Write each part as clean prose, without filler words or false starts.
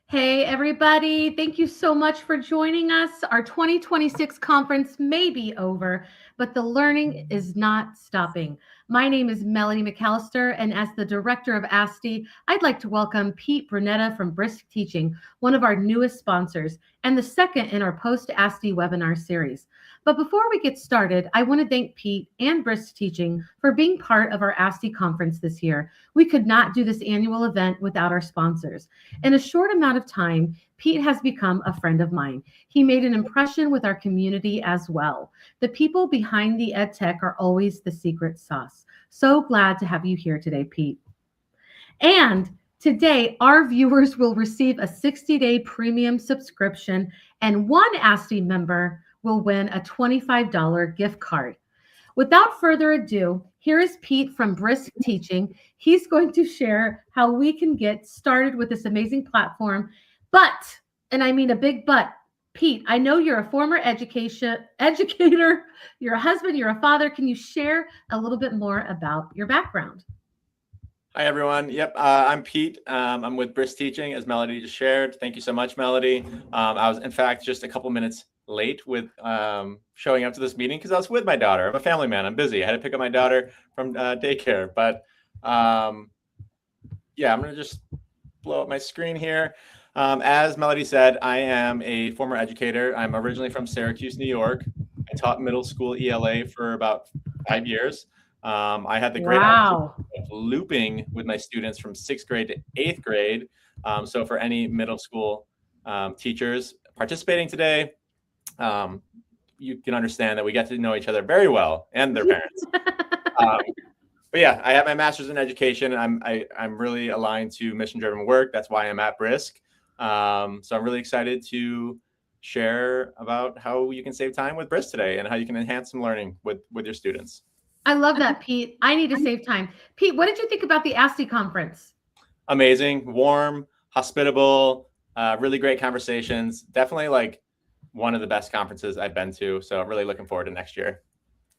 Hey, everybody. Thank you so much for joining us. Our 2026 conference may be over, but the learning is not stopping. My name is Melanie McAllister, and as the director of ASTE, I'd like to welcome Pete Brunetta from Brisk Teaching, one of our newest sponsors, and the second in our post ASTE webinar series. But before we get started, I want to thank Pete and Brisk Teaching for being part of our ASTE conference this year. We could not do this annual event without our sponsors. In a short amount of time, Pete has become a friend of mine. He made an impression with our community as well. The people behind the ed tech are always the secret sauce. So glad to have you here today, Pete. And today, our viewers will receive a 60-day premium subscription, and one ASTE member will win a $25 gift card. Without further ado, here is Pete from Brisk Teaching. He's going to share how we can get started with this amazing platform. But, and I mean a big but, Pete, I know you're a former educator, you're a husband, you're a father. Can you share a little bit more about your background? Hi, everyone. Yep, I'm Pete. I'm with Brisk Teaching, as Melody just shared. Thank you so much, Melody. I was, in fact, just a couple minutes late with showing up to this meeting because I was with my daughter. I'm a family man. I'm busy. I had to pick up my daughter from daycare. But yeah, I'm going to just blow up my screen here. As Melody said, I am a former educator. I'm originally from Syracuse, New York. I taught middle school ELA for about 5 years. I had the great opportunity of looping with my students from 6th grade to 8th grade. So for any middle school teachers participating today, you can understand that we get to know each other very well and their parents. But yeah, I have my master's in education. I'm really aligned to mission-driven work. That's why I'm at Brisk. So I'm really excited to share about how you can save time with Brisk today and how you can enhance some learning with your students. I love that, Pete. I need to save time. Pete, what did you think about the ASTE conference? Amazing, warm, hospitable, really great conversations. Definitely like one of the best conferences I've been to. So I'm really looking forward to next year.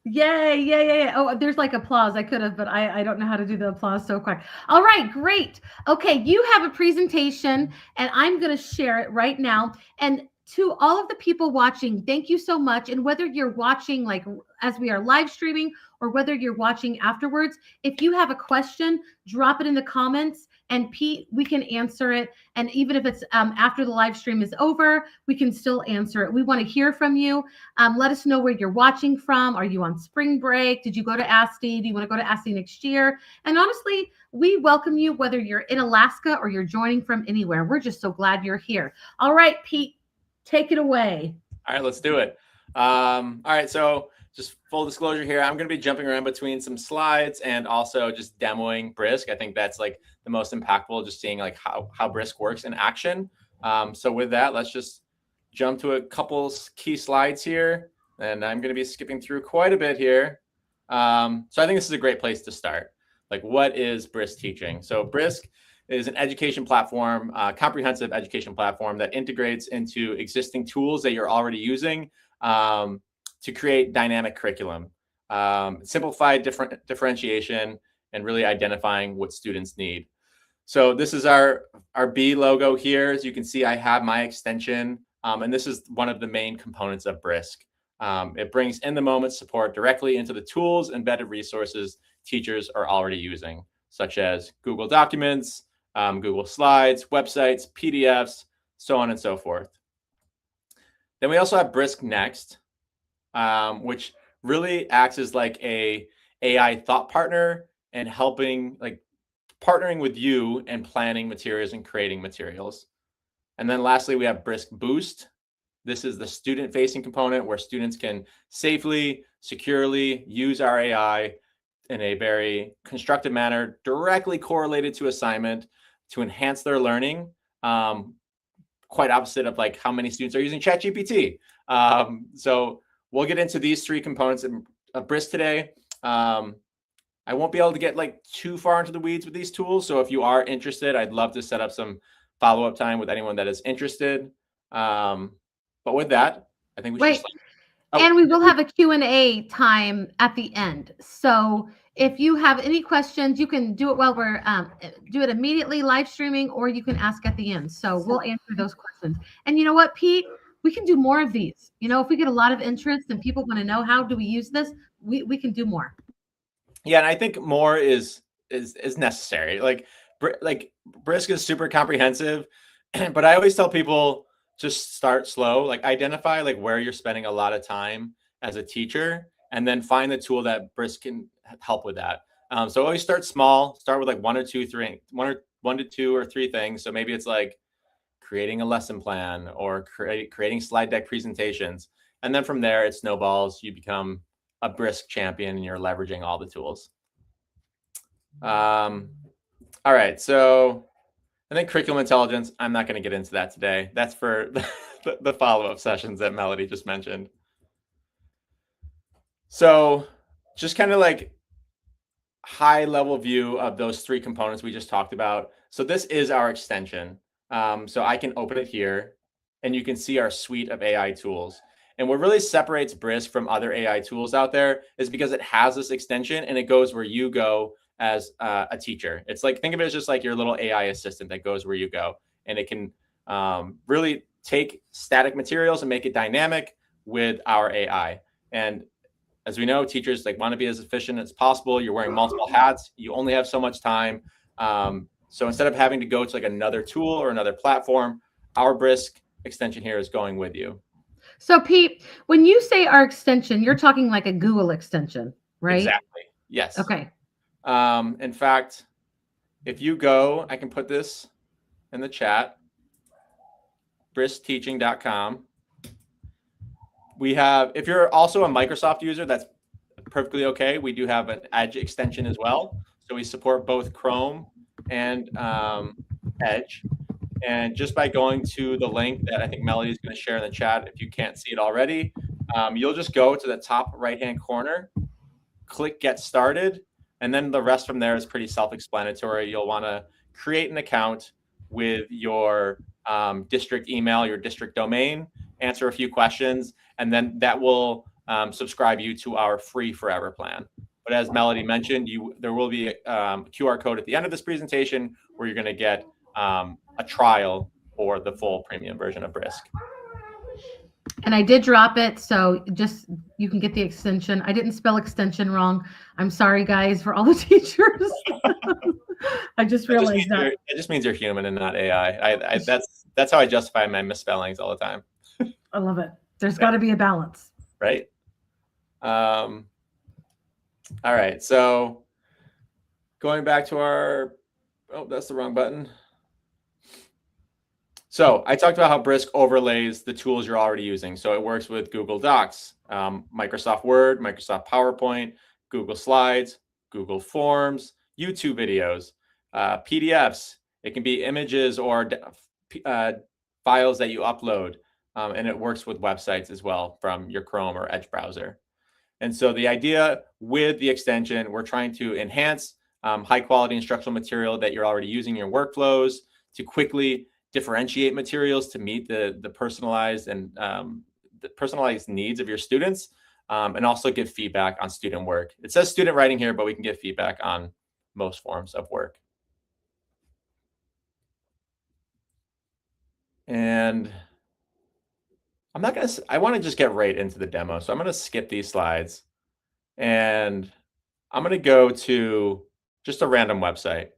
Yay, yeah. Oh, there's like applause. I could have, but I don't know how to do the applause so quick. All right, great. Okay, you have a presentation, and I'm going to share it right now. And to all of the people watching, thank you so much. And whether you're watching like as we are live streaming or whether you're watching afterwards, if you have a question, drop it in the comments, and Pete, we can answer it. And even if it's after the live stream is over, we can still answer it. We want to hear from you. Let us know where you're watching from. Are you on spring break? Did you go to ASTE? Do you want to go to ASTE next year? And honestly, we welcome you whether you're in Alaska or you're joining from anywhere. We're just so glad you're here. All right, Pete, take it away. All right, let's do it. All right, so just full disclosure here, I'm going to be jumping around between some slides and also just demoing Brisk. I think that's like the most impactful, just seeing like how Brisk works in action. So with that, let's just jump to a couple key slides here. And I'm going to be skipping through quite a bit here. So I think this is a great place to start. Like, what is Brisk Teaching? So Brisk is an education platform, comprehensive education platform that integrates into existing tools that you're already using to create dynamic curriculum, simplified differentiation, and really identifying what students need. So this is our B logo here. As you can see, I have my extension, and this is one of the main components of Brisk. It brings in-the-moment support directly into the tools, embedded resources teachers are already using, such as Google Documents, Google Slides, websites, PDFs, so on and so forth. Then we also have Brisk Next, which really acts as like a AI thought partner and helping like partnering with you and planning materials and creating materials. And then lastly, we have Brisk Boost. This is the student-facing component where students can safely, securely use our AI in a very constructive manner, directly correlated to assignment to enhance their learning. Quite opposite of like how many students are using ChatGPT. So we'll get into these three components of Brisk today. I won't be able to get like too far into the weeds with these tools. So if you are interested, I'd love to set up some follow-up time with anyone that is interested. But with that, I think we should start. And we will have a Q&A time at the end. So if you have any questions, you can do it while we're do it immediately live streaming, or you can ask at the end. So we'll answer those questions. And you know what, Pete? We can do more of these. You know, if we get a lot of interest and people want to know how do we use this, we can do more. Yeah, and I think more is necessary. Like Brisk is super comprehensive, but I always tell people just start slow. Like identify like where you're spending a lot of time as a teacher, and then find the tool that Brisk can help with that. So always start small. Start with like one to two or three things. So maybe it's like creating a lesson plan or creating slide deck presentations, and then from there it snowballs. You become a Brisk champion and you're leveraging all the tools. All right, so I think curriculum intelligence, I'm not going to get into that today. That's for the follow-up sessions that Melody just mentioned. So just kind of like high level view of those three components we just talked about. So this is our extension. So I can open it here and you can see our suite of AI tools. And what really separates Brisk from other AI tools out there is because it has this extension and it goes where you go as a teacher. It's like, think of it as just like your little AI assistant that goes where you go. And it can really take static materials and make it dynamic with our AI. And as we know, teachers like want to be as efficient as possible. You're wearing multiple hats. You only have so much time. So instead of having to go to like another tool or another platform, our Brisk extension here is going with you. So Pete, when you say our extension, you're talking like a Google extension, right? Exactly. Yes. Okay. In fact, if you go, I can put this in the chat, briskteaching.com. We have, if you're also a Microsoft user, that's perfectly okay. We do have an Edge extension as well. So we support both Chrome and Edge. And just by going to the link that I think Melody is going to share in the chat, if you can't see it already, you'll just go to the top right-hand corner, click Get Started, and then the rest from there is pretty self-explanatory. You'll want to create an account with your district email, your district domain, answer a few questions, and then that will subscribe you to our free forever plan. But as Melody mentioned, there will be a QR code at the end of this presentation where you're going to get a trial for the full premium version of Brisk. And I did drop it, so just you can get the extension. I didn't spell extension wrong. I'm sorry, guys, for all the teachers. I just realized that. It just means you're human and not AI. That's how I justify my misspellings all the time. I love it. There's got to be a balance. Right. All right. So going back to our, oh, that's the wrong button. So I talked about how Brisk overlays the tools you're already using. So it works with Google Docs, Microsoft Word, Microsoft PowerPoint, Google Slides, Google Forms, YouTube videos, PDFs. It can be images or files that you upload. And it works with websites as well from your Chrome or Edge browser. And so the idea with the extension, we're trying to enhance high quality instructional material that you're already using in your workflows, to quickly differentiate materials to meet the personalized and the personalized needs of your students, and also give feedback on student work. It says student writing here, but we can give feedback on most forms of work. And I want to just get right into the demo. So I'm going to skip these slides and I'm going to go to just a random website.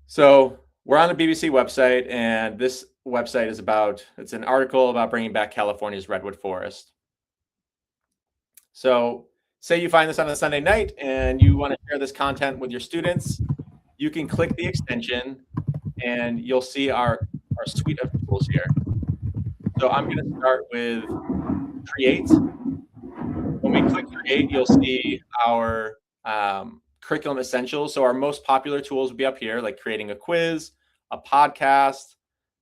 So we're on the BBC website, and this website is it's an article about bringing back California's redwood forest. So say you find this on a Sunday night and you want to share this content with your students, you can click the extension and you'll see our suite of tools here. So I'm going to start with Create. When we click Create, you'll see our curriculum essentials. So our most popular tools will be up here, like creating a quiz, a podcast,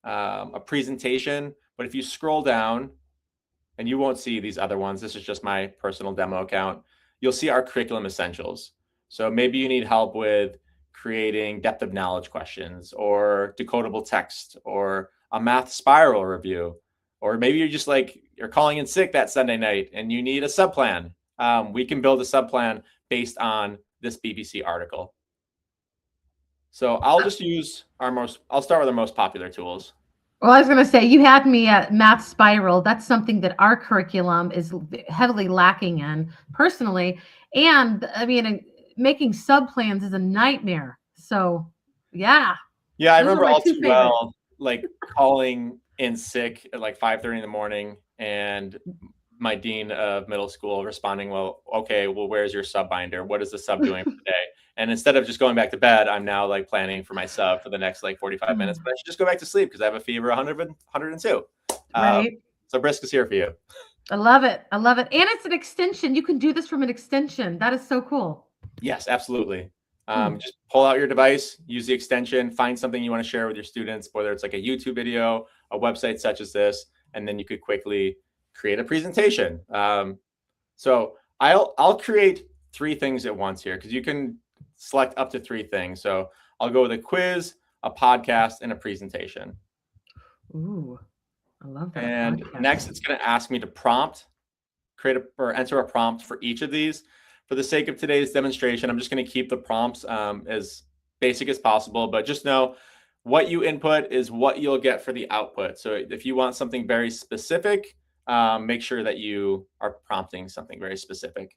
a presentation. But if you scroll down, and you won't see these other ones, this is just my personal demo account, you'll see our curriculum essentials. So maybe you need help with creating depth of knowledge questions, or decodable text, or a math spiral review, or maybe you're just like, you're calling in sick that Sunday night and you need a sub plan. We can build a sub plan based on this BBC article. So I'll just use I'll start with our most popular tools. Well, I was going to say, you had me at Math Spiral. That's something that our curriculum is heavily lacking in personally. And I mean, making sub plans is a nightmare. So, yeah. Yeah, I Those are remember my all two too favorites. well, like calling in sick at like 5:30 in the morning, and my dean of middle school responding, well, okay, well, where's your sub binder? What is the sub doing for the day? And instead of just going back to bed, I'm now like planning for my sub for the next like 45 minutes, but I should just go back to sleep because I have a fever 102. Right. So Brisk is here for you. I love it. I love it. And it's an extension. You can do this from an extension. That is so cool. Yes, absolutely. Just pull out your device, use the extension, find something you want to share with your students, whether it's like a YouTube video, a website such as this, and then you could quickly create a presentation. So I'll create 3 things at once here because you can select up to 3 things. So I'll go with a quiz, a podcast, and a presentation. Ooh, I love that. And podcast. next, it's going to ask me to enter a prompt for each of these. For the sake of today's demonstration, I'm just going to keep the prompts as basic as possible, but just know what you input is what you'll get for the output. So if you want something very specific, make sure that you are prompting something very specific.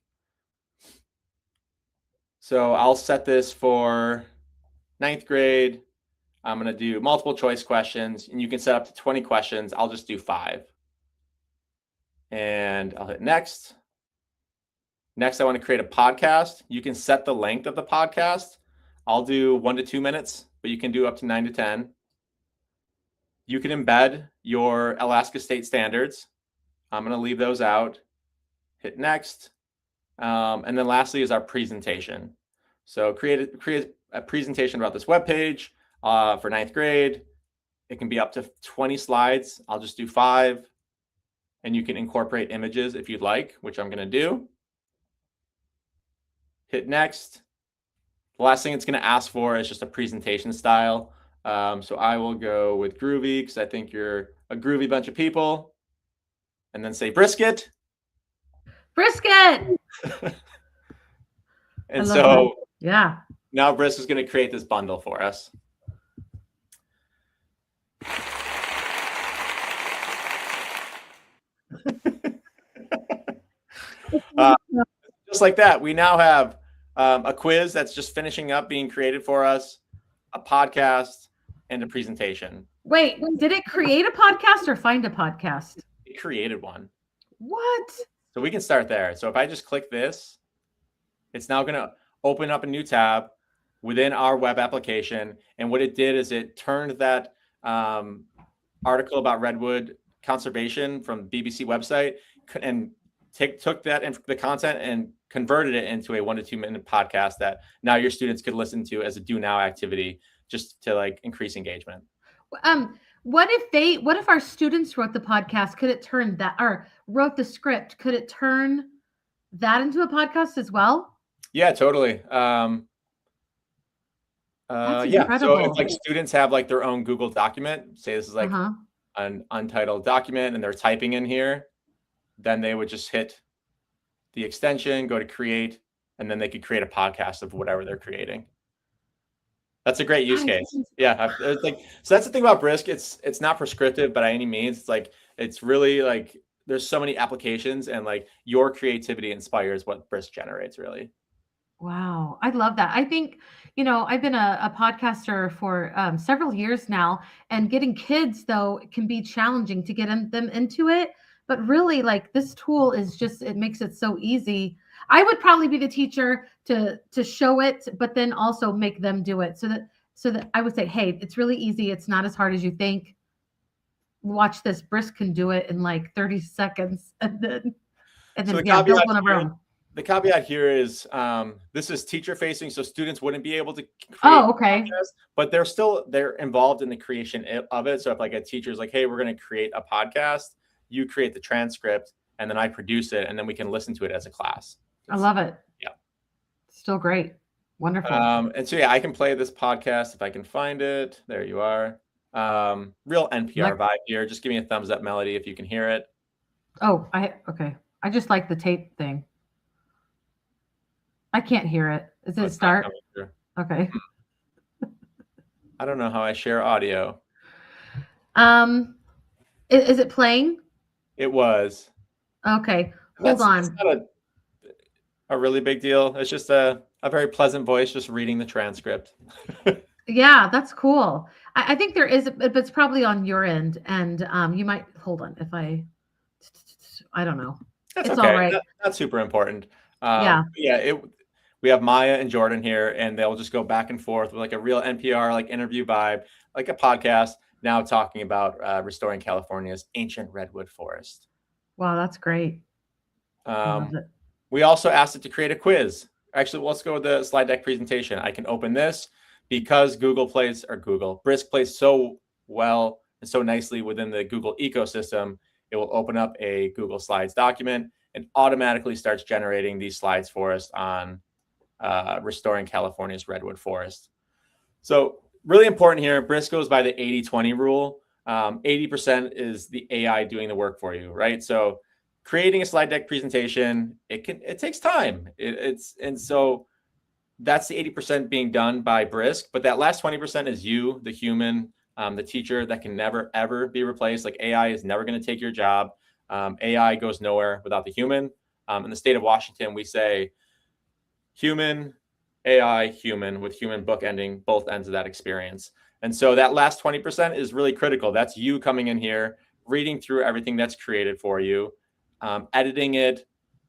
So I'll set this for 9th grade. I'm going to do multiple choice questions, and you can set up to 20 questions. I'll just do 5. And I'll hit next. Next, I want to create a podcast. You can set the length of the podcast. I'll do 1 to 2 minutes, but you can do up to 9 to 10. You can embed your Alaska State standards. I'm going to leave those out. Hit next. And then lastly is our presentation. So create a presentation about this webpage for 9th grade. It can be up to 20 slides. I'll just do 5. And you can incorporate images if you'd like, which I'm going to do. Hit next. The last thing it's going to ask for is just a presentation style. So I will go with groovy because I think you're a groovy bunch of people. And then say brisket. Brisket. And so yeah. Now Brisk is going to create this bundle for us. Just like that, we now have a quiz that's just finishing up being created for us, a podcast, and a presentation. Wait, did it create a podcast or find a podcast? It created one. What? So we can start there. So if I just click this, it's now going to open up a new tab within our web application. And what it did is it turned that article about redwood conservation from BBC website and took that the content and converted it into a 1 to 2 minute podcast that now your students could listen to as a do now activity, just to like increase engagement. What if our students wrote the podcast? Could it turn that, or wrote the script? Could it turn that into a podcast as well? Yeah, totally. That's yeah. incredible. So if like students have like their own Google document, say this is like an untitled document and they're typing in here, then they would just hit the extension, go to create, and then they could create a podcast of whatever they're creating. That's a great use case. Yeah. So that's the thing about Brisk. It's not prescriptive by any means. It's like, it's really like, there's so many applications and like your creativity inspires what Brisk generates really. Wow. I love that. I think, I've been a podcaster for several years now, and getting kids though, it can be challenging to get them into it. But really, like, this tool is just, it makes it so easy. I would probably be the teacher to show it, but then also make them do it so that I would say, hey, it's really easy. It's not as hard as you think. Watch this. Brisk can do it in like 30 seconds. And then build one of our own. The caveat here is this is teacher facing, so students wouldn't be able to create podcasts, but they're involved in the creation of it. So if like a teacher's like, hey, we're going to create a podcast, you create the transcript and then I produce it and then we can listen to it as a class. I love it. Yeah. Still great. Wonderful. And so, yeah, I can play this podcast if I can find it. There you are. Real NPR vibe here. Just give me a thumbs up, Melody, if you can hear it. Oh, okay. I just like the tape thing. I can't hear it. Is Oh, it it's not start? coming through. Okay. I don't know how I share audio. Um, is it playing? It was. Okay, hold That's on. not a really big deal. It's just a very pleasant voice just reading the transcript. Yeah, that's cool. I think there is, but it's probably on your end, and you might hold on if I don't know. That's It's all okay. right. Not super important. Yeah. Yeah, we have Maya and Jordan here, and they'll just go back and forth with like a real NPR like interview vibe, like a podcast. Now talking about restoring California's ancient redwood forest. Wow, that's great. I love it. We also asked it to create a quiz. Actually, let's go with the slide deck presentation. I can open this because Brisk plays so well and so nicely within the Google ecosystem. It will open up a Google Slides document and automatically starts generating these slides for us on restoring California's redwood forest. So really important here, Brisk goes by the 80-20 rule. 80% is the AI doing the work for you, right? So creating a slide deck presentation, it takes time. So that's the 80% being done by Brisk, but that last 20% is you, the human, the teacher that can never ever be replaced. Like AI is never going to take your job. AI goes nowhere without the human. In the state of Washington, we say human, AI, human, with human bookending both ends of that experience. And so that last 20% is really critical. That's you coming in here, reading through everything that's created for you, editing it,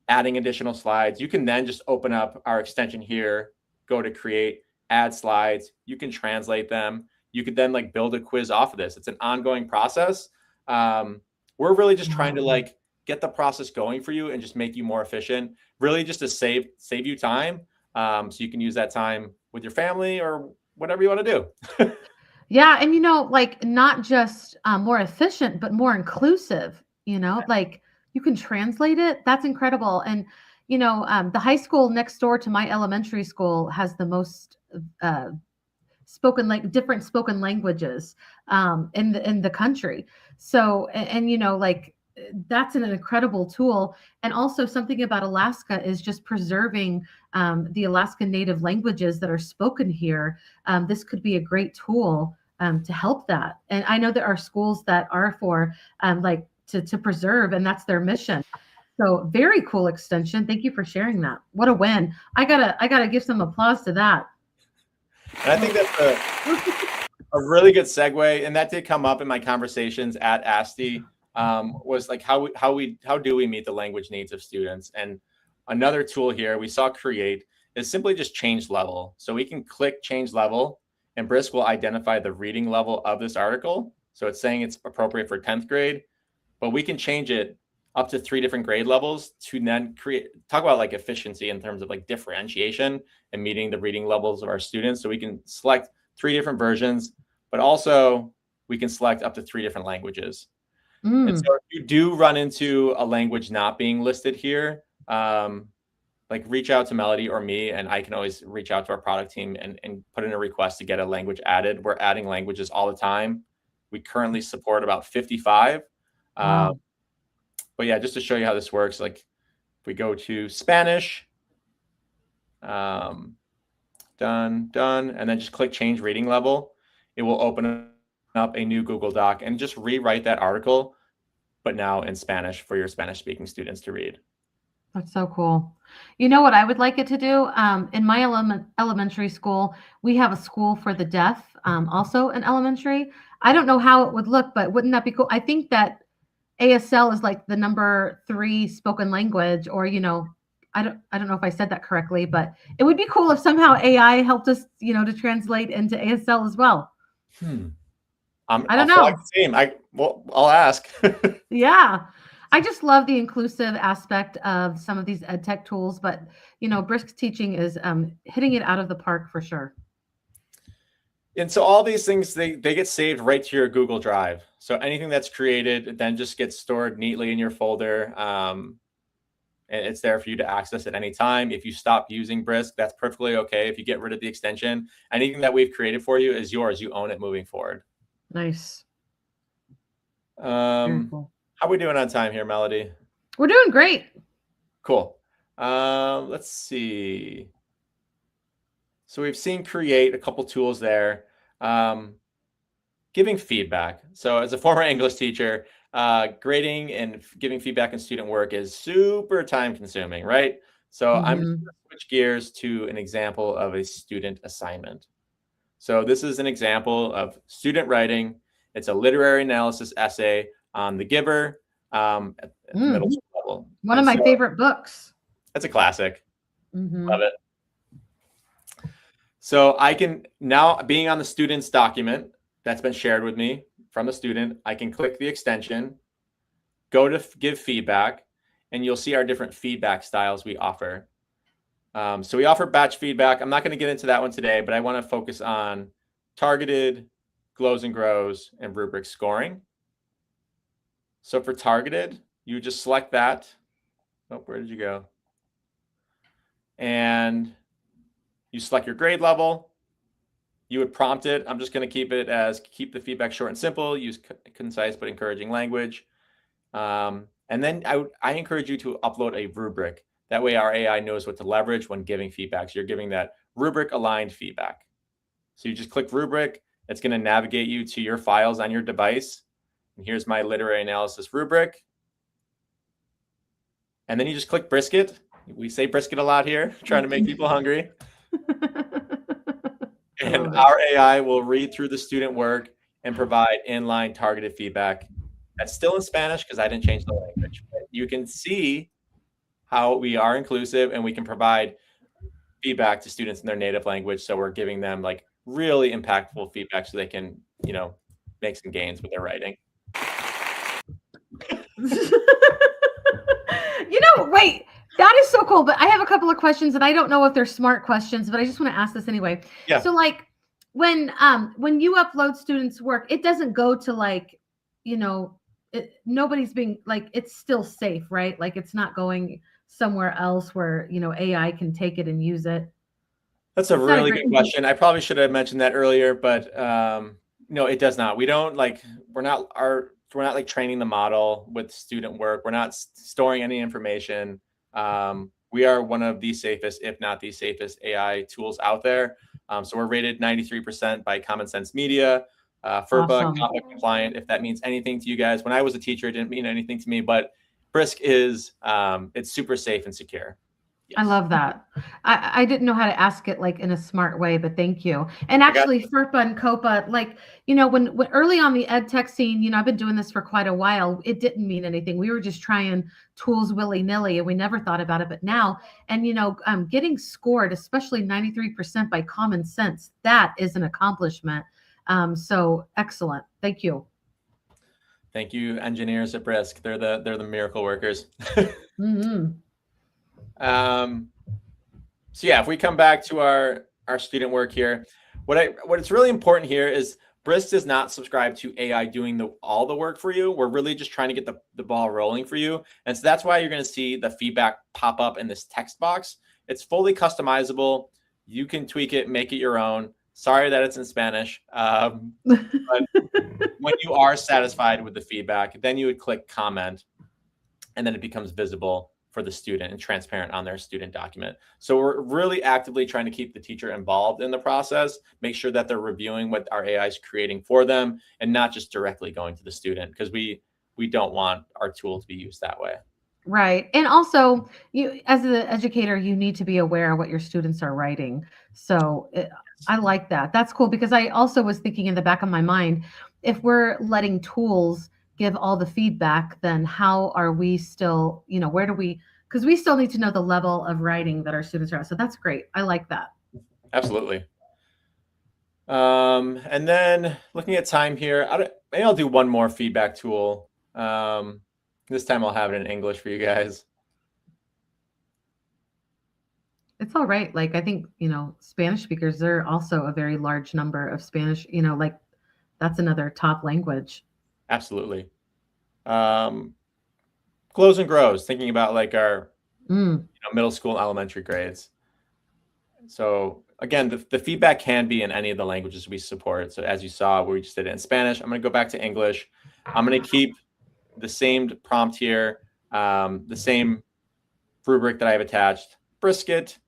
adding additional slides. You can then just open up our extension here, go to create, add slides. You can translate them. You could then like build a quiz off of this. It's an ongoing process. We're really just trying to like get the process going for you and just make you more efficient, really just to save you time. So you can use that time with your family or whatever you want to do. Yeah, and like not just more efficient, but more inclusive. Like you can translate it. That's incredible. And the high school next door to my elementary school has the most uh, different spoken languages in the country. So and like that's an incredible tool. And also something about Alaska is just preserving the Alaskan Native languages that are spoken here. This could be a great tool to help that. And I know there are schools that are for like to preserve, and that's their mission. So very cool extension. Thank you for sharing that. What a win. I gotta give some applause to that. And I think that's a really good segue. And that did come up in my conversations at ASTE, was like how do we meet the language needs of students? And another tool here we saw create is simply just change level. So we can click change level and Brisk will identify the reading level of this article. So it's saying it's appropriate for 10th grade, but we can change it up to 3 different grade levels to then talk about like efficiency in terms of like differentiation and meeting the reading levels of our students. So we can select 3 different versions, but also we can select up to 3 different languages. And so if you do run into a language not being listed here, like reach out to Melody or me, and I can always reach out to our product team and put in a request to get a language added. We're adding languages all the time. We currently support about 55. Wow. But yeah, just to show you how this works, like if we go to Spanish, done, and then just click change reading level, it will open up a new Google Doc and just rewrite that article, but now in Spanish for your Spanish speaking students to read. That's so cool. You know what I would like it to do? In my elementary school, we have a school for the deaf, also in elementary. I don't know how it would look, but wouldn't that be cool? I think that ASL is like the number 3 spoken language, or I don't know if I said that correctly, but it would be cool if somehow AI helped us, to translate into ASL as well. I don't know. I'll ask. Yeah. I just love the inclusive aspect of some of these ed tech tools, but Brisk teaching is hitting it out of the park for sure. And so all these things, they get saved right to your Google Drive. So anything that's created then just gets stored neatly in your folder. And it's there for you to access at any time. If you stop using Brisk, that's perfectly okay. If you get rid of the extension, anything that we've created for you is yours. You own it moving forward. Nice. Very cool. How are we doing on time here, Melody? We're doing great. Cool. Let's see. So we've seen create a couple tools there. Giving feedback. So as a former English teacher, grading and giving feedback in student work is super time consuming, right? So I'm just going to switch gears to an example of a student assignment. So this is an example of student writing. It's a literary analysis essay on The Giver at the middle school level. One of my favorite books. That's a classic. Love it. So I can now, being on the student's document that's been shared with me from the student, I can click the extension, go to give feedback, and you'll see our different feedback styles we offer. So we offer batch feedback. I'm not going to get into that one today, but I want to focus on targeted, glows and grows, and rubric scoring. So for targeted, you just select that. Oh, where did you go? And you select your grade level. You would prompt it. I'm just going to keep it as keep the feedback short and simple, use concise but encouraging language. And then I encourage you to upload a rubric. That way our AI knows what to leverage when giving feedback. So you're giving that rubric aligned feedback. So you just click rubric. It's going to navigate you to your files on your device. And here's my literary analysis rubric. And then you just click brisket. We say brisket a lot here, trying to make people hungry. And our AI will read through the student work and provide inline targeted feedback. That's still in Spanish because I didn't change the language. But you can see how we are inclusive and we can provide feedback to students in their native language. So we're giving them like really impactful feedback so they can, you know, make some gains with their writing. Wait, that is so cool. But I have a couple of questions, and I don't know if they're smart questions, but I just want to ask this anyway. Yeah. So, like, when you upload students' work, it doesn't go to like, nobody's being like, it's still safe, right? Like, it's not going somewhere else where AI can take it and use it. That's a really good question. I probably should have mentioned that earlier, but no, it does not. We don't like we're not like training the model with student work. We're not storing any information. We are one of the safest, if not the safest AI tools out there. So we're rated 93% by Common Sense Media, FERPA compliant, if that means anything to you guys. When I was a teacher, it didn't mean anything to me, but Brisk is, it's super safe and secure. Yes. I love that. I didn't know how to ask it like in a smart way, but thank you. And actually, FERPA and COPA, like, when early on the ed tech scene, I've been doing this for quite a while. It didn't mean anything. We were just trying tools willy-nilly, and we never thought about it. But now, and getting scored, especially 93% by Common Sense, that is an accomplishment. So excellent. Thank you. Thank you, engineers at Brisk. They're the miracle workers. So yeah, if we come back to our student work here, what's really important here is Brisk does not subscribe to AI doing all the work for you. We're really just trying to get the ball rolling for you. And so that's why you're going to see the feedback pop up in this text box. It's fully customizable. You can tweak it, make it your own. Sorry that it's in Spanish. But when you are satisfied with the feedback, then you would click comment, and then it becomes visible for the student and transparent on their student document. So we're really actively trying to keep the teacher involved in the process, make sure that they're reviewing what our AI is creating for them and not just directly going to the student, because we don't want our tool to be used that way. Right. And also, you as an educator, you need to be aware of what your students are writing. So I like that. That's cool, because I also was thinking in the back of my mind, if we're letting tools give all the feedback, then how are we still, where do we, because we still need to know the level of writing that our students are at. So that's great. I like that. Absolutely. And then looking at time here, maybe I'll do one more feedback tool. This time I'll have it in English for you guys. It's all right. Like, I think, Spanish speakers, they're also a very large number of Spanish, like that's another top language. Absolutely. Glows and grows, thinking about like our middle school and elementary grades. So again, the feedback can be in any of the languages we support. So as you saw, we just did it in Spanish. I'm going to go back to English. I'm going to keep the same prompt here, the same rubric that I've attached, brisket,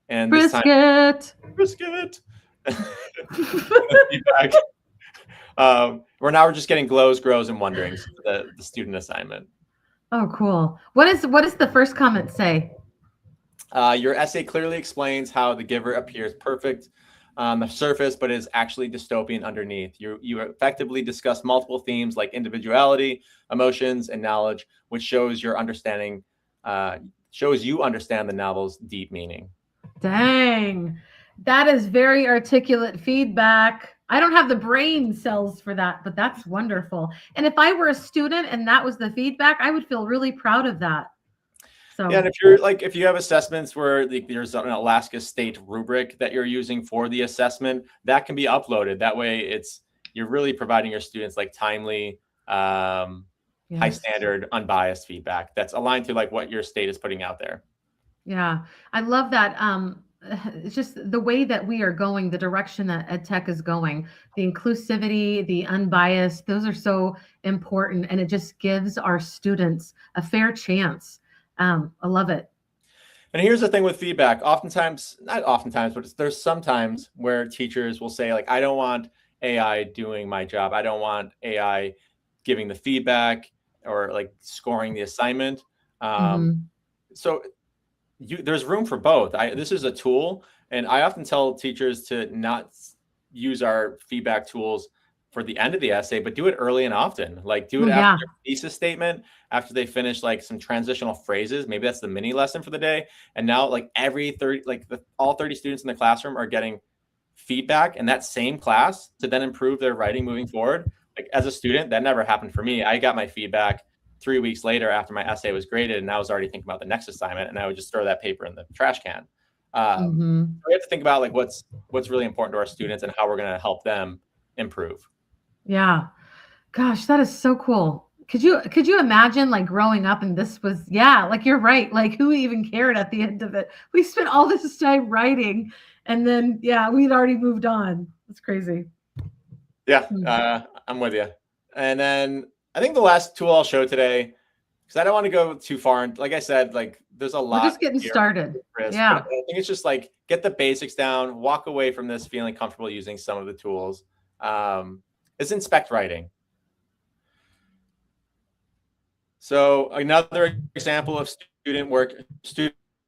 and this time, Brisket. brisket. Feedback. We're just getting glows, grows, and wonderings for the student assignment. Oh, cool. What does the first comment say? Your essay clearly explains how the giver appears perfect on the surface, but is actually dystopian underneath. You effectively discuss multiple themes like individuality, emotions, and knowledge, which shows you understand the novel's deep meaning. Dang. That is very articulate feedback. I don't have the brain cells for that, but that's wonderful. And if I were a student and that was the feedback, I would feel really proud of that. So Yeah, and if you have assessments where there's an Alaska State rubric that you're using for the assessment, that can be uploaded. That way, you're really providing your students like timely, high standard, unbiased feedback that's aligned to like what your state is putting out there. Yeah, I love that. It's just the way that we are going, the direction that ed tech is going, the inclusivity, the unbiased, those are so important. And it just gives our students a fair chance. I love it. And here's the thing with feedback. Not oftentimes, but there's sometimes where teachers will say, like, I don't want AI doing my job. I don't want AI giving the feedback or like scoring the assignment. So there's room for both. This is a tool, and I often tell teachers to not use our feedback tools for the end of the essay, but do it early and often. Like do it after their thesis statement, after they finish like some transitional phrases. Maybe that's the mini lesson for the day. And now like all 30 students in the classroom are getting feedback in that same class to then improve their writing moving forward. Like as a student, that never happened for me. I got my feedback 3 weeks later after my essay was graded, and I was already thinking about the next assignment, and I would just throw that paper in the trash can. We have to think about like what's really important to our students and how we're going to help them improve. Yeah. Gosh, that is so cool. Could you imagine like growing up and this was, like you're right. Like who even cared at the end of it? We spent all this time writing and then, we'd already moved on. It's crazy. Yeah, I'm with you. And then I think the last tool I'll show today, because I don't want to go too far. And like I said, like there's a lot. We're just getting started. Yeah. I think it's just like get the basics down, walk away from this feeling comfortable using some of the tools. Is inspect writing. So another example of student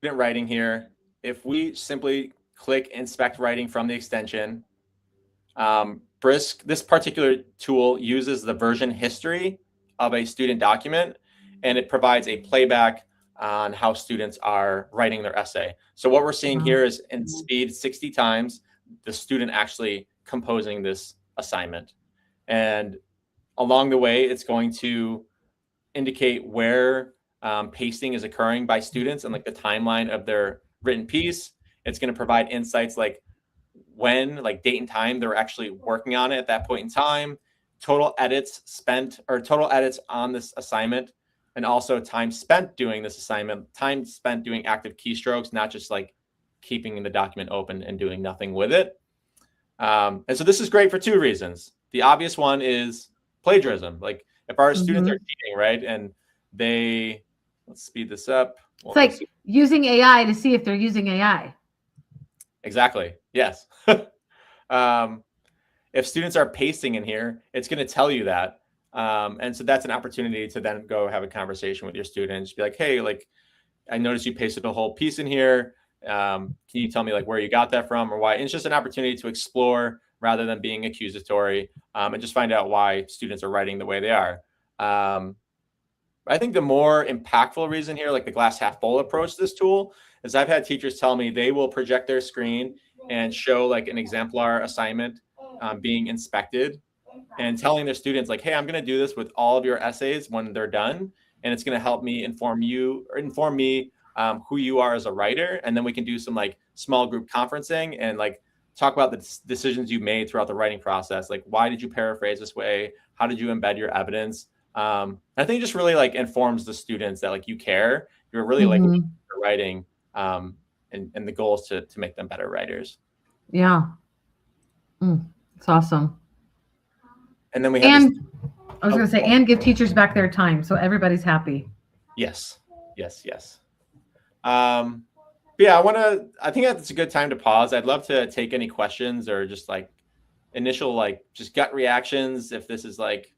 writing here. If we simply click inspect writing from the extension, Brisk, this particular tool uses the version history of a student document, and it provides a playback on how students are writing their essay. So what we're seeing here is in speed 60 times, the student actually composing this assignment. And along the way, it's going to indicate where pasting is occurring by students and like the timeline of their written piece. It's going to provide insights like when, like date and time they're actually working on it at that point in time, total edits on this assignment, and also time spent doing this assignment, time spent doing active keystrokes, not just like keeping the document open and doing nothing with it. And so this is great for two reasons. The obvious one is plagiarism. Like if our students are cheating, right? And let's speed this up. It's like using AI to see if they're using AI. Exactly. Yes. If students are pasting in here, it's going to tell you that. And so that's an opportunity to then go have a conversation with your students. Be like, hey, like, I noticed you pasted a whole piece in here. Can you tell me like where you got that from or why? And it's just an opportunity to explore rather than being accusatory, and just find out why students are writing the way they are. I think the more impactful reason here, like the glass half full approach to this tool, is I've had teachers tell me they will project their screen and show like an exemplar assignment being inspected and telling their students like, hey, I'm going to do this with all of your essays when they're done. And it's going to help me inform me who you are as a writer. And then we can do some like small group conferencing and like talk about the decisions you made throughout the writing process. Like, why did you paraphrase this way? How did you embed your evidence? I think it just really like informs the students that like you care, you're really like writing, and the goal is to make them better writers. Yeah. It's awesome. And then we have this. And I was Oh, going to say, and give teachers back their time. So everybody's happy. yes, yes, yes. But yeah, I think that's a good time to pause. I'd love to take any questions or just like initial, like just gut reactions. If this is like,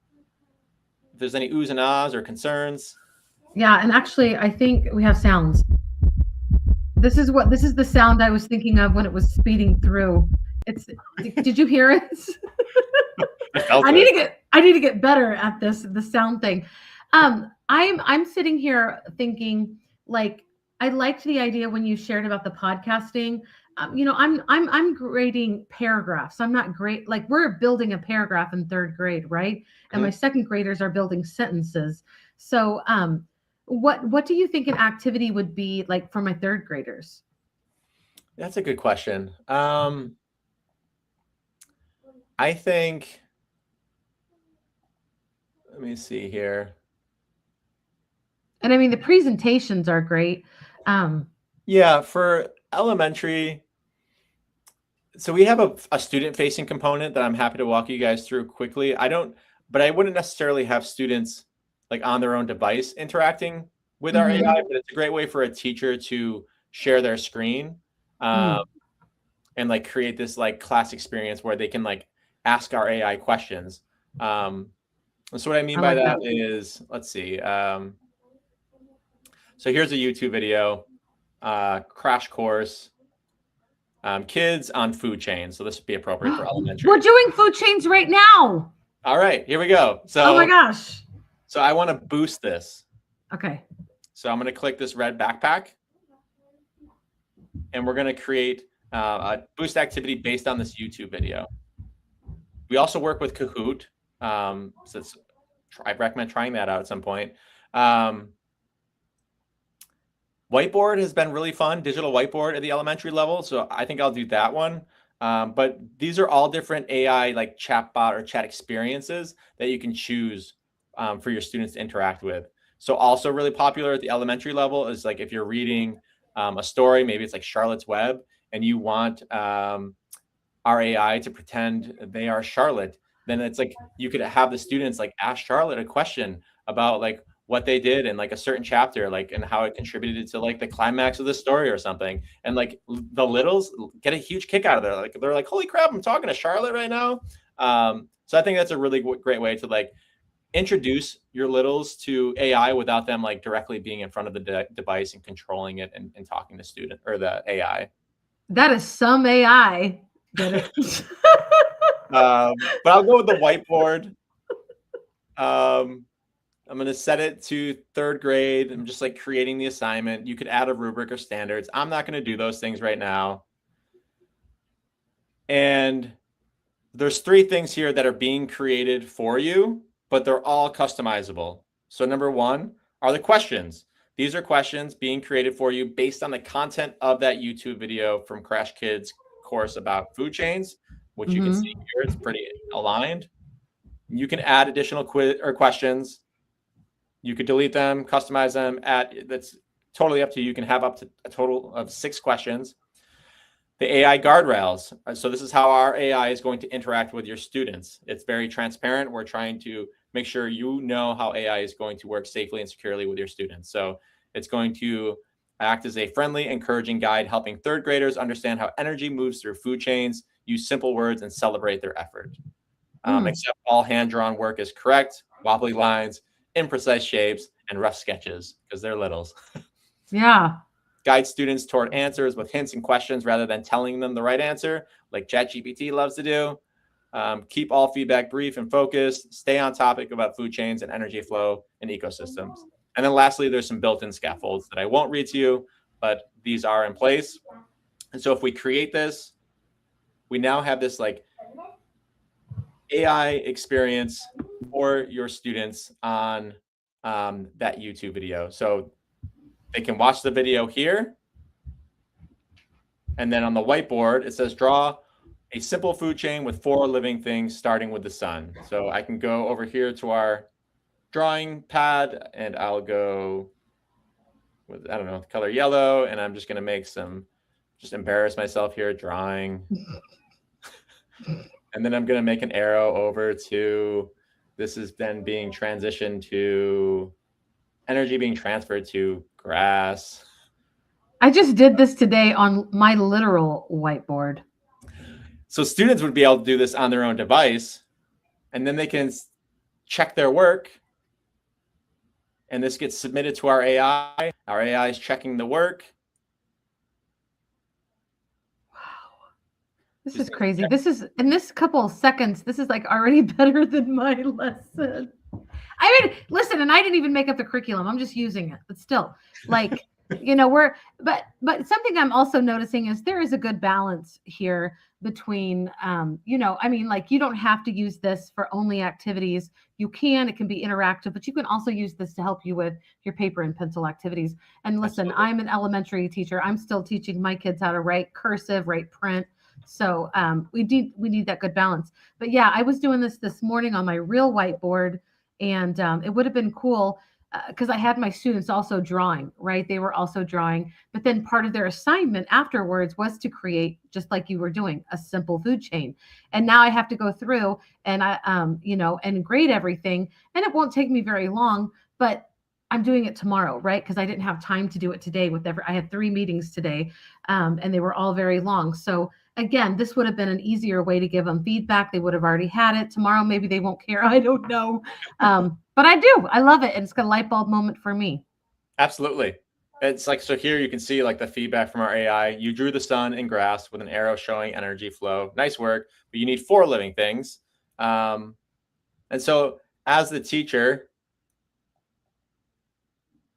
if there's any oohs and ahs or concerns. Yeah. And actually, I think we have sounds. This is the sound I was thinking of when it was speeding through. It's, did you hear it? I felt it. I need to get better at this, the sound thing. I'm sitting here thinking, like, I liked the idea when you shared about the podcasting. I'm grading paragraphs. I'm not great. Like, we're building a paragraph in third grade, right? And my second graders are building sentences. So, what do you think an activity would be like for my third graders? That's a good question. I think, let me see here. And I mean, the presentations are great. Yeah, for elementary, so we have a student-facing component that I'm happy to walk you guys through quickly. But I wouldn't necessarily have students like on their own device interacting with our Mhm. AI, but it's a great way for a teacher to share their screen, um, and like create this like class experience where they can like ask our AI questions. So what I mean I by like that that. is, let's see. So here's a YouTube video, crash course, kids on food chains. So this would be appropriate for elementary. We're doing food chains right now. All right, here we go. Oh my gosh. So I want to boost this. Okay. So I'm going to click this red backpack, and we're going to create a boost activity based on this YouTube video. We also work with Kahoot, so I recommend trying that out at some point. Whiteboard has been really fun, digital whiteboard at the elementary level, so I think I'll do that one. But these are all different AI like chatbot or chat experiences that you can choose for your students to interact with. So also really popular at the elementary level is like if you're reading a story, maybe it's like Charlotte's Web, and you want our AI to pretend they are Charlotte, then it's like you could have the students like ask Charlotte a question about like what they did in like a certain chapter, like and how it contributed to like the climax of the story or something. And like the littles get a huge kick out of it. Like they're like, holy crap, I'm talking to Charlotte right now. So I think that's a really great way to like introduce your littles to AI without them like directly being in front of the device and controlling it and talking to student or the AI. That is some AI. But I'll go with the whiteboard. I'm going to set it to third grade. I'm just like creating the assignment. You could add a rubric or standards. I'm not going to do those things right now. And there's 3 things here that are being created for you, but they're all customizable. So number 1 are the questions. These are questions being created for you based on the content of that YouTube video from Crash Kids course about food chains, which you can see here. It's pretty aligned. You can add additional quiz or questions. You could delete them, customize them. That's totally up to you. You can have up to a total of 6 questions. The AI guardrails. So this is how our AI is going to interact with your students. It's very transparent. We're trying to make sure you know how AI is going to work safely and securely with your students. So it's going to act as a friendly, encouraging guide, helping third graders understand how energy moves through food chains, use simple words, and celebrate their effort. Except all hand-drawn work is correct, wobbly lines, imprecise shapes, and rough sketches, because they're littles. Yeah. Guide students toward answers with hints and questions rather than telling them the right answer, like ChatGPT loves to do. Keep all feedback brief and focused. Stay on topic about food chains and energy flow and ecosystems. And then lastly, there's some built-in scaffolds that I won't read to you, but these are in place. And so if we create this, we now have this like AI experience for your students on that YouTube video. So they can watch the video here. And then on the whiteboard, it says draw a simple food chain with 4 living things starting with the sun. So I can go over here to our drawing pad and I'll go with, I don't know, color yellow. And I'm just going to make some just embarrass myself here drawing. And then I'm going to make an arrow over to, this is then being transitioned to energy being transferred to grass. I just did this today on my literal whiteboard. So students would be able to do this on their own device, and then they can check their work, and this gets submitted to our AI. Our AI is checking the work. This is crazy. This is, in this couple of seconds, this is like already better than my lesson. I mean, listen, and I didn't even make up the curriculum. I'm just using it, but still, like, you know, but something I'm also noticing is there is a good balance here between, you know, I mean, like, you don't have to use this for only activities. You can, it can be interactive, but you can also use this to help you with your paper and pencil activities. And listen, absolutely. I'm an elementary teacher. I'm still teaching my kids how to write cursive, write print. So we need that good balance. But yeah, I was doing this morning on my real whiteboard, and it would have been cool because I had my students also drawing, right? They were also drawing, but then part of their assignment afterwards was to create, just like you were doing, a simple food chain. And now I have to go through and you know, and grade everything, and it won't take me very long, but I'm doing it tomorrow, right? Because I didn't have time to do it today I had 3 meetings today, and they were all very long. So again, this would have been an easier way to give them feedback. They would have already had it. Tomorrow, maybe they won't care. I don't know. But I do. I love it. And it's got a light bulb moment for me. Absolutely. It's like, so here you can see like the feedback from our AI. You drew the sun and grass with an arrow showing energy flow. Nice work. But you need 4 living things. And so as the teacher,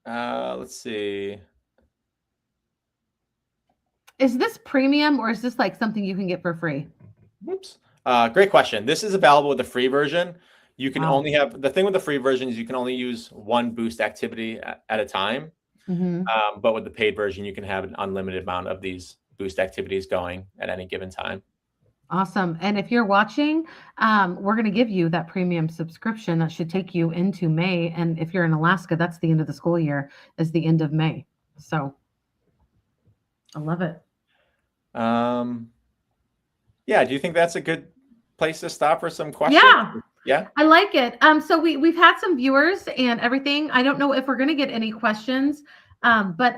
let's see. Is this premium, or is this like something you can get for free? Whoops. Great question. This is available with the free version. You can only have, the thing with the free version is you can only use 1 boost activity at a time. But with the paid version, you can have an unlimited amount of these boost activities going at any given time. Awesome. And if you're watching, we're going to give you that premium subscription that should take you into May. And if you're in Alaska, that's the end of the school year, is the end of May. So I love it. Yeah. Do you think that's a good place to stop for some questions? Yeah. I like it. So we've had some viewers and everything. I don't know if we're going to get any questions, but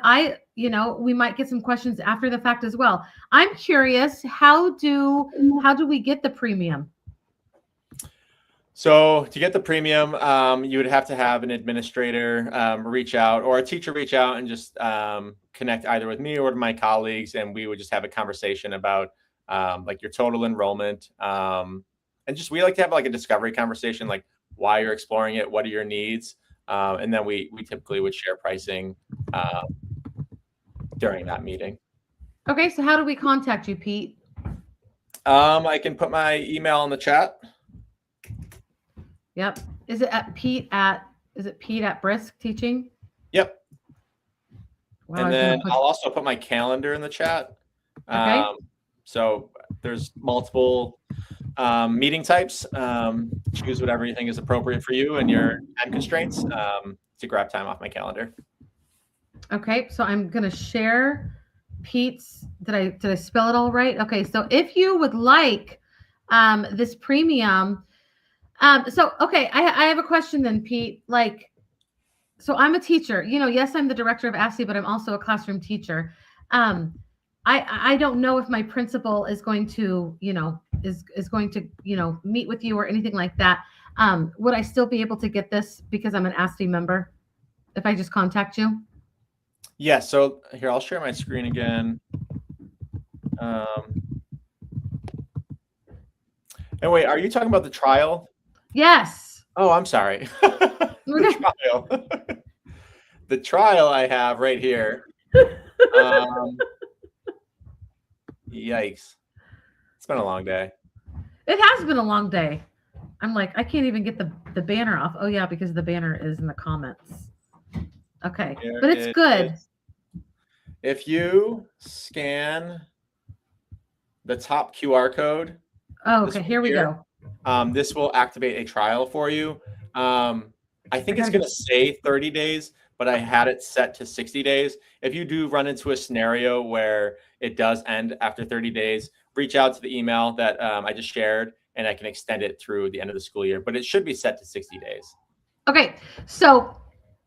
you know, we might get some questions after the fact as well. I'm curious, how do we get the premium? So to get the premium, you would have to have an administrator reach out, or a teacher reach out and just connect either with me or with my colleagues, and we would just have a conversation about like your total enrollment. And just, we like to have like a discovery conversation, like why you're exploring it, what are your needs, and then we typically would share pricing during that meeting. Okay, so how do we contact you, Pete? I can put my email in the chat. Yep. Is it Pete at Brisk Teaching? Yep. Wow, and then I'll also put my calendar in the chat. Okay. So there's multiple meeting types. Choose whatever you think is appropriate for you and your time constraints to grab time off my calendar. Okay, so I'm gonna share Pete's. Did I spell it all right? Okay, so if you would like this premium, okay, I have a question then, Pete. Like, so I'm a teacher. You know, yes, I'm the director of ASTE, but I'm also a classroom teacher. I don't know if my principal is going to, you know, is going to, you know, meet with you or anything like that. Would I still be able to get this because I'm an ASTE member if I just contact you? Yeah. So here, I'll share my screen again. And wait, are you talking about the trial? Yes. Oh, I'm sorry. The trial. The trial I have right here. Yikes. It's been a long day. It has been a long day. I'm like, I can't even get the banner off. Oh yeah, because the banner is in the comments. Okay, but it's good. If you scan the top QR code. Oh, okay, here we go. This will activate a trial for you. I think it's going to say 30 days, but I had it set to 60 days. If you do run into a scenario where it does end after 30 days, reach out to the email that I just shared, and I can extend it through the end of the school year, but it should be set to 60 days. Okay, so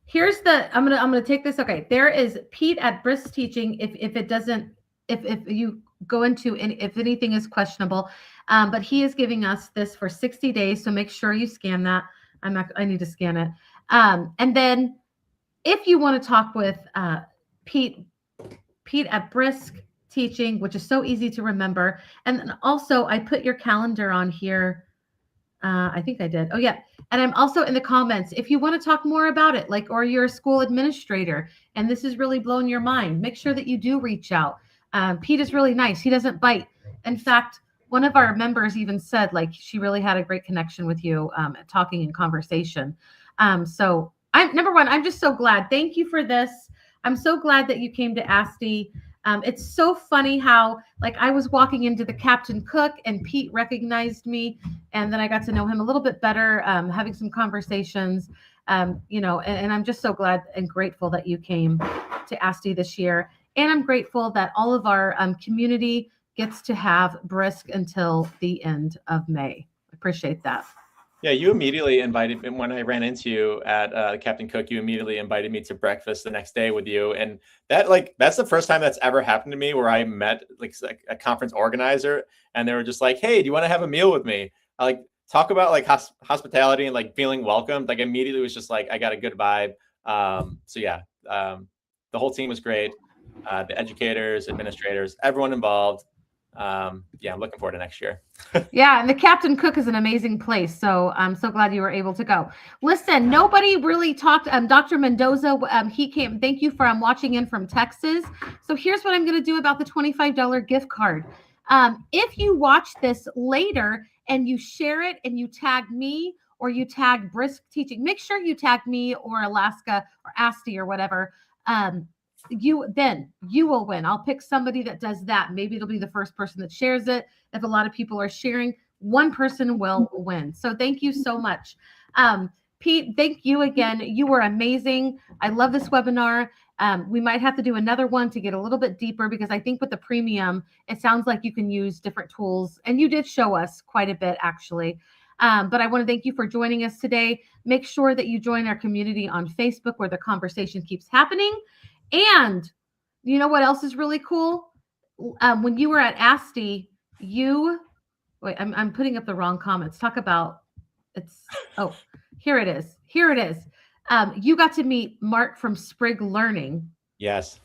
here's I'm gonna take this. Okay, there is Pete at Brisk Teaching. If it doesn't, if you go into if anything is questionable, but he is giving us this for 60 days. So make sure you scan that. I need to scan it. And then if you want to talk with Pete at Brisk Teaching, which is so easy to remember, and then also I put your calendar on here. I think I did. Oh yeah. And I'm also in the comments. If you want to talk more about it, like, or you're a school administrator and this is really blowing your mind, make sure that you do reach out. Pete is really nice. He doesn't bite. In fact, one of our members even said, like, she really had a great connection with you, talking in conversation. So number one, I'm just so glad. Thank you for this. I'm so glad that you came to ASTE. It's so funny how, like, I was walking into the Captain Cook and Pete recognized me, and then I got to know him a little bit better, having some conversations, and I'm just so glad and grateful that you came to ASTE this year. And I'm grateful that all of our community gets to have Brisk until the end of May. Appreciate that. Yeah, you immediately invited me when I ran into you at Captain Cook. You immediately invited me to breakfast the next day with you, and that's the first time that's ever happened to me where I met like a conference organizer, and they were just like, "Hey, do you want to have a meal with me?" I talk about like hospitality and like feeling welcomed. Like immediately was just like I got a good vibe. So yeah, the whole team was great. The educators, administrators, everyone involved. Yeah, I'm looking forward to next year. Yeah, and the Captain Cook is an amazing place. So I'm so glad you were able to go. Listen, nobody really talked. Dr. Mendoza, he came. Thank you for watching in from Texas. So here's what I'm going to do about the $25 gift card. If you watch this later and you share it and you tag me or you tag Brisk Teaching, make sure you tag me or Alaska or ASTE or whatever. You will win. I'll pick somebody that does that. Maybe it'll be the first person that shares it. If a lot of people are sharing, one person will win. So thank you so much. Pete, thank you again. You were amazing. I love this webinar. We might have to do another one to get a little bit deeper, because I think with the premium, it sounds like you can use different tools. And you did show us quite a bit, actually. But I want to thank you for joining us today. Make sure that you join our community on Facebook, where the conversation keeps happening. And you know what else is really cool? When you were at ASTE, I'm putting up the wrong comments. Talk about here it is. You got to meet Mark from Sprig Learning. Yes.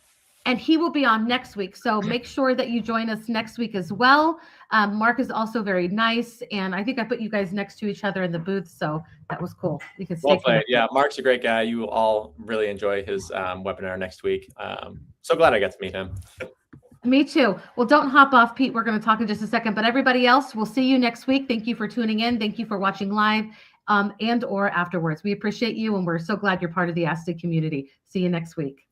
And he will be on next week. So make sure that you join us next week as well. Mark is also very nice. And I think I put you guys next to each other in the booth. So that was cool. You can well played. Yeah, Mark's a great guy. You will all really enjoy his webinar next week. So glad I got to meet him. Me too. Well, don't hop off, Pete. We're going to talk in just a second. But everybody else, we'll see you next week. Thank you for tuning in. Thank you for watching live and or afterwards. We appreciate you. And we're so glad you're part of the ASTE community. See you next week.